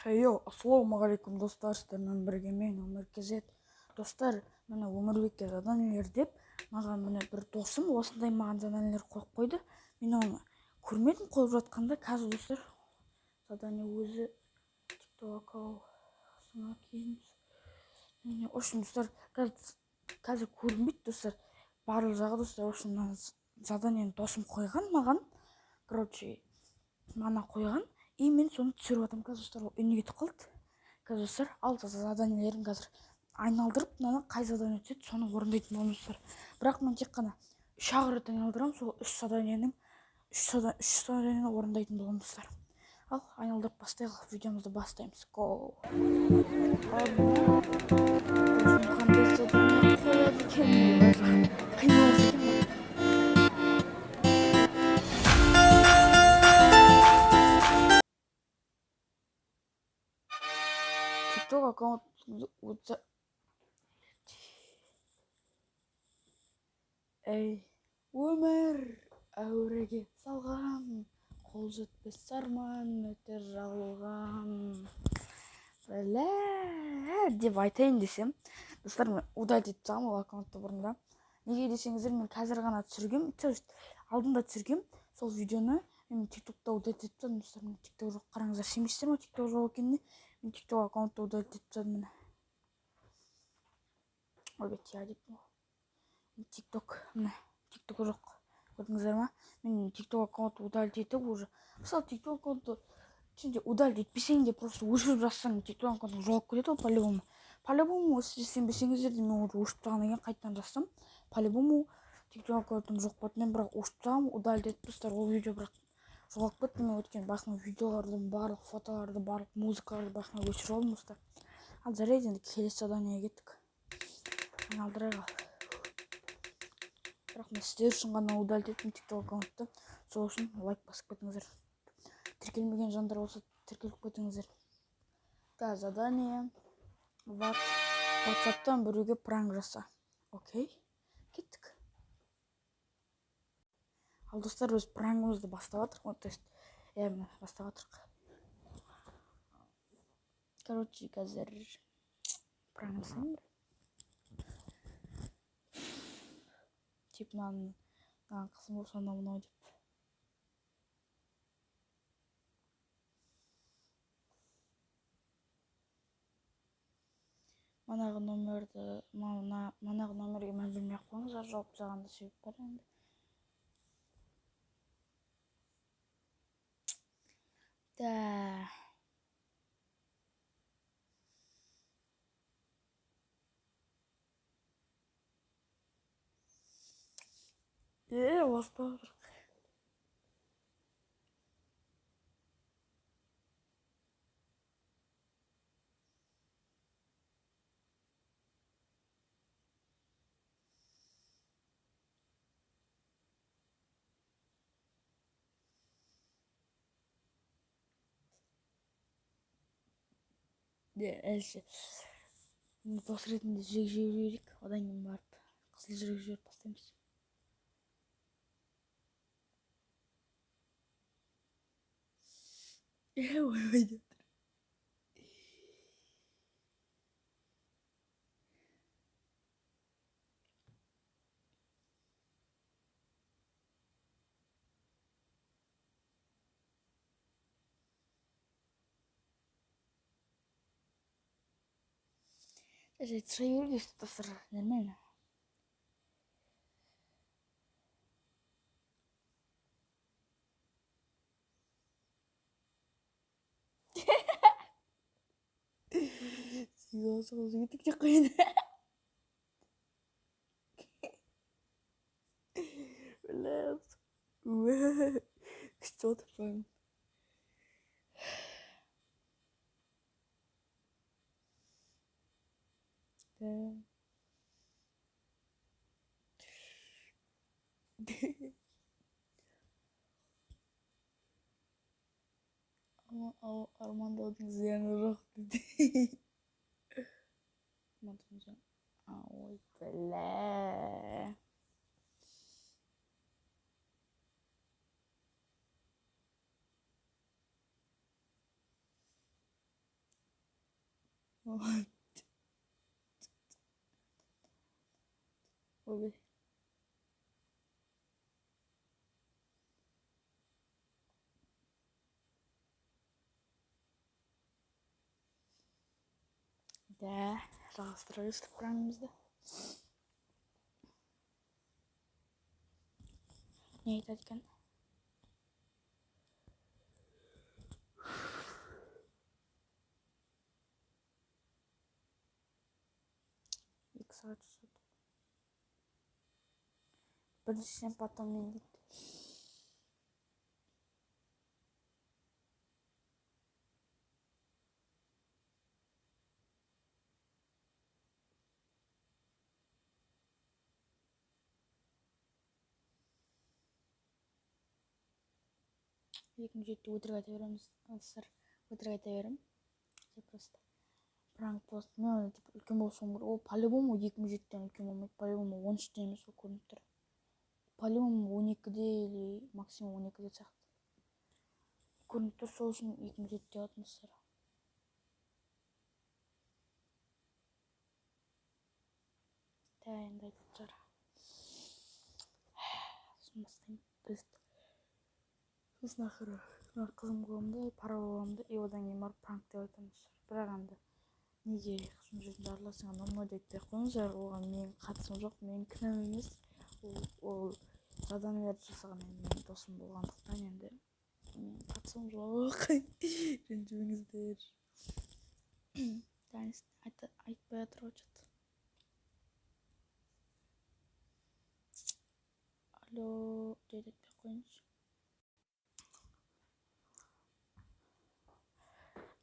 Ассалаумағалейкум достар, сіздермен бірге мен Өмір Кезет. Достар, міне өмірбекке заданиелер деп, маған міне бір досым осындай маған заданиелер қойып қойды. Мен оны көрмедім қойып жатқанда, қазір достар, задание өзі TikTok аккаунтына келеміз. В общем, достар, қазір көрінбейді достар. Барлық жағы достар, в общем, заданиені досым қойған маған. Короче, мана қойған. И мен соны түсіріп жатырмын. Қазір достар, ол үніне кетіп қалды. Қазір достар, ал заданиелерін қазір айналдырып, мынаны қай задание түседі, соны орындайтын боламын достар. Бірақ мен тек қана 3 рет айналдырамын, сол 3 заданиені орындайтын боламын достар. Ал айналдырып бастайық, видеомызды бастаймыз. Go! Қандай задание қояды екен? Қиналысы екен. TikTok аккаунт өмір әуреге салған, қол жетпес арман өтер жалған. Деп айтайын десем, достар, мен удалить етіп тастағанмын ол аккаунтты бұрында. Неге десеңіздер, мен қазір ғана түсіргем, алдында түсіргем сол видеоны. Мен TikTokта удалить етіп тастадым, достар. Мен TikTok жоқ, қараңыздар, сенбейсіздер ме TikTok жоқ екеніне? Мен TikTok аккаунтты удалить етіп тастадым міне. Ойбет, я деп TikTok жоқ. Көрдіңіздер ма? Мен TikTok аккаунтты удалить етіп уже. Мысалы TikTok аккаунтты удалить етпесең де просто өшіріп жазсаң, TikTok аккаунтың жоғалып кетеді ғой по-любому. По-любому, сенбесеңіздер де мен уже өшіріп тастағаннан кейін қайтадан жазсам, по-любому TikTok аккаунтым жоқ болды. Мен бірақ өшіріп тастағанмын, удалить етіп достар, ол видео бірақ жоғалып кетті. Мен өткен басқа видеоларды, барлық фотоларды, барлық музыкаларды басқа өшіріп алдым достар. Ал жарайды, енді келесі заданиеге кеттік. Айналдырайық. Бірақ мен сіздер үшін ғана удалить еттім TikTok аккаунтты. Сол үшін лайк басып кетіңіздер. Тіркелмеген жандар болса тіркеліп кетіңіздер. Да, задание. WhatsApp'тан біреуге пранк жаса. Окей, кеттік. Ал достар, біз пранкымызды бастап жатырық. То есть, бастап жатырық. Короче, қазір пранк жасаймын. Тип маған қысым болса мынау деп. Манағы номерге мән бермей-ақ қойыңыздар, жауап жазғанда себеп бар енді. Да. Бастап жатырық. Әлші дос ретінде жүрек жіберейік, одан кейін барып қызыл жүрек жіберіп тастаймыз. Ойбайды. Trzeba już to normalne. Sigorası gittik çok iyi. Relax. Что-то прям. Да. Ama Armando'nun ziyanı yok dedi. Armando'nun Oy bele. Ой. Да, жалғастыра берістік пранкімізді. Не айтады екен? Екі сағат жасады. Біріншіден потом мен дейді. Екінші жетті өтірік айта береміз. Сыр өтірік айта берем. Просто пранк пост. Мен оны үлкен болсам керек. Ол по-любому 2007-тен үлкен болмайды. По-любому 13-тен емес ол көрініп тұр. По-любому 12-де или максимум 12-де сияқты. Көрініп тұр, сол үшін 2007-те атмосфера. Да, енді айтып тұр. Сосын бастаймын. Сосын ақыры қызым қолымда, пара боламды, и одан кейін барып пранк деп айтамыз. Бірақ енді неге қызым жүзінде араласыңа нормально деп қойыңыздар, оған менің қатысым жоқ, менің кінәм емес. Ол задание жасаған менің досым болғандықтан енді менің қатысым жоқ. Ренжімеңіздер. Айтпай отыр ғой что-то. Алло, дейді айтпай қойыңызшы.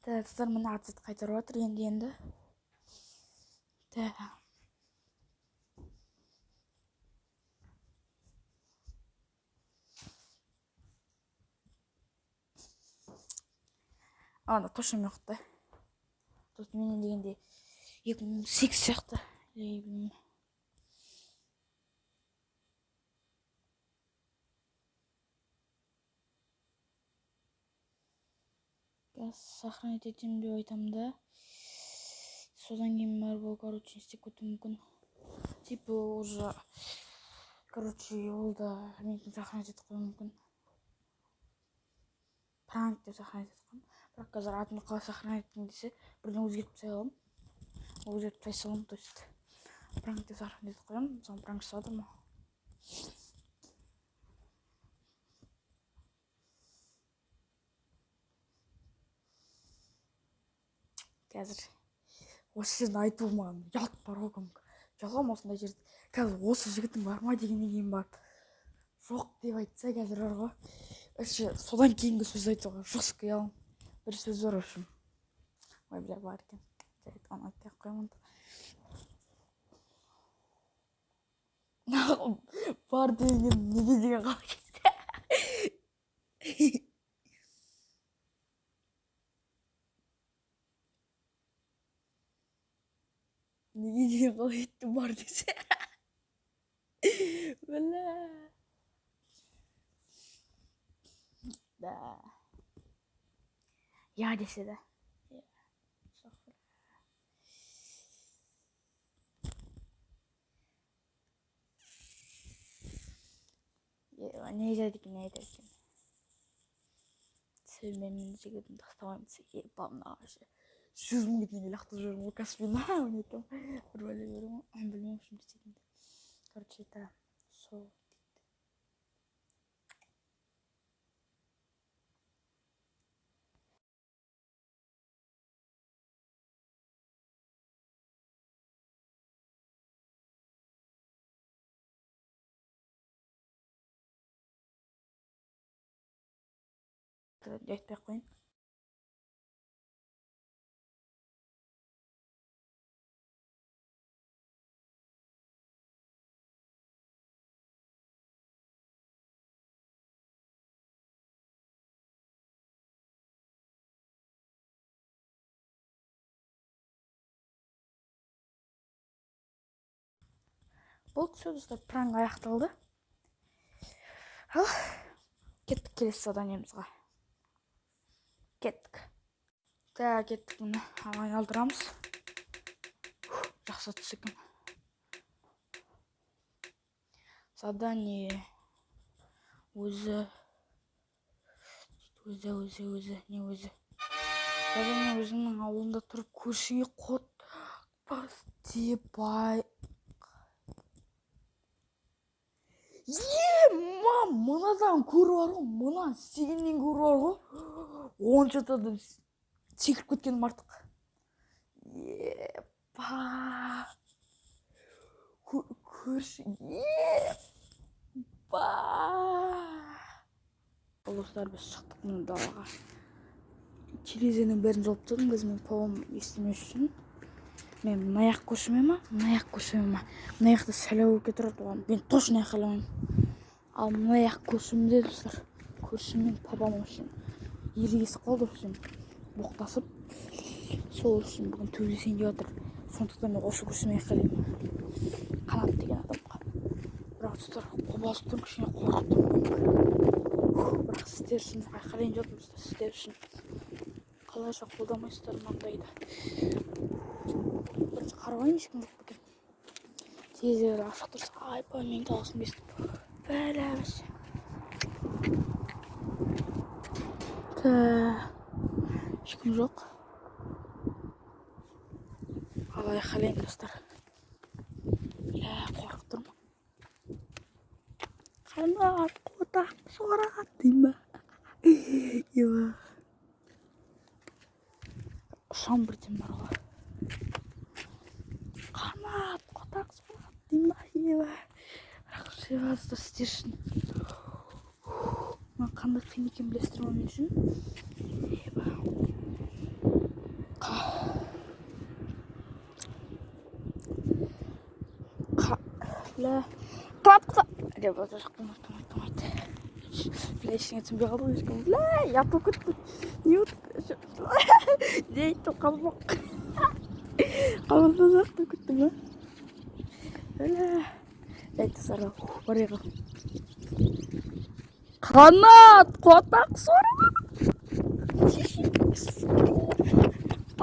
Да, қыздар мына ответ қайтарып жатыр енді. Да. Ана точно жоқ та. Тут менен дегенде 2008 сияқты. Білмеймін. Сохранить етемін деп айтамын да. Содан кейін барып ол, короче, істеп кетуі мүмкін. Типа уже, короче, ол да менің сохранить етіп қою мүмкін. Пранк деп сохранить етіп қойым. Бірақ қазір атымды қалай сохранить еттім десе, бірден өзгертіп тастай аламын. Өзгертіп тастай саламын, то есть пранк деп сохранить етіп қоямын. Соны пранк жасады ма? Қазір осы жерді айту маған ұят бар ғой кәдімгі. Жалғам осындай жерде. Қазір осы жігітің бар ма дегеннен кейін барып жоқ деп айтса қазір бар ғой. Содан кейінгі сөз айтуға жестко ұяламын. Бір сөз бар үшін. Ой, бля, бар екен. Оны айтпай ақ қоямын. Бар деген неге деген қалай кетті? Неге деген қалай кетті бар десе? Бля. Да. Я десе да. Не айтады екен. Сен менің жігітімді тастамаймын десе, ебамын ағашы. 100 мың теңге лақтырып жүрмін ғой Каспийна, оны айтамын. Бір бәле беремін, білмеймін шын істейтінді. Короче, это сол. Айтпай ақ қойын. Бұл все достар, пранк аяқталды. Ал кеттік келесі заданиемізға. Кеттік. Да, кеттік, міне айналдырамыз. жақсы түс екен. Задание өзі не өзі. Задание өзінің ауылында тұрып көршіге қот бас деп мынадан көріп бар ғой, мына сенен көріп бар ғой. 10 адам секіріп кеткенім артық. Көрші. Достар, біз шықтық мына далаға. Терезенің бәрін жауып тастадым, мен папам естімес үшін. Мен мына жақ көршіме ма? Мына жақта сәлеу болып тұрады оған. Мен точно айқайламаймын. Ал мына жақ көршімде, достар, көршіммен папам үшін ерегесіп қалды үшін боқтасып, сол үшін бүгін төбелесейін деп жатыр. Сондықтан мен осы көршіме айқайлаймын. Қанат деген адамға. Бірақ достар, қобалжып тұрмын, кішкене қорқып тұрмын. Бірақ сіздер үшін айқайлайын деп жатырмын, сіздер үшін. Қалайша қолдамайсыздар маңдайды. Бірінші қарабайын, ешкім жоқ екен. Терезелер ашық тұрса, айпа менің дауысым естіп. Бәләбіс. Ешкім жоқ. Ал айқайлайын, достар. Қорқып тұрмын. Қанат, қотақ, сорат деймін. Ұшан бірден бар ғой. Қанат, қотақ, сорат деймін. Бірақ жеваздар сіздер үшін. Мен қандай қиын екен білесіздер ме мен үшін? Томайды. Ештеңе түсінбей қалды ғой ешкім. Ят болып кетті. Не өтіп? Не айтты қабылмақ. Қабылмақ деп кетті ме? Айтты сара. Барайға. Қанат, қотақ, сора.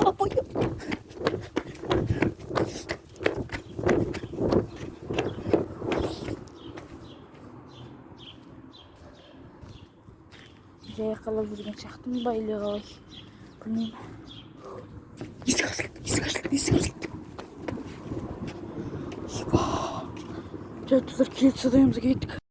Апайым. Жай қалап жүрген шақтым ба, или қалай? Білмеймін. Есік ашылды. Жай тұздар келеді, садайымызға кеттік.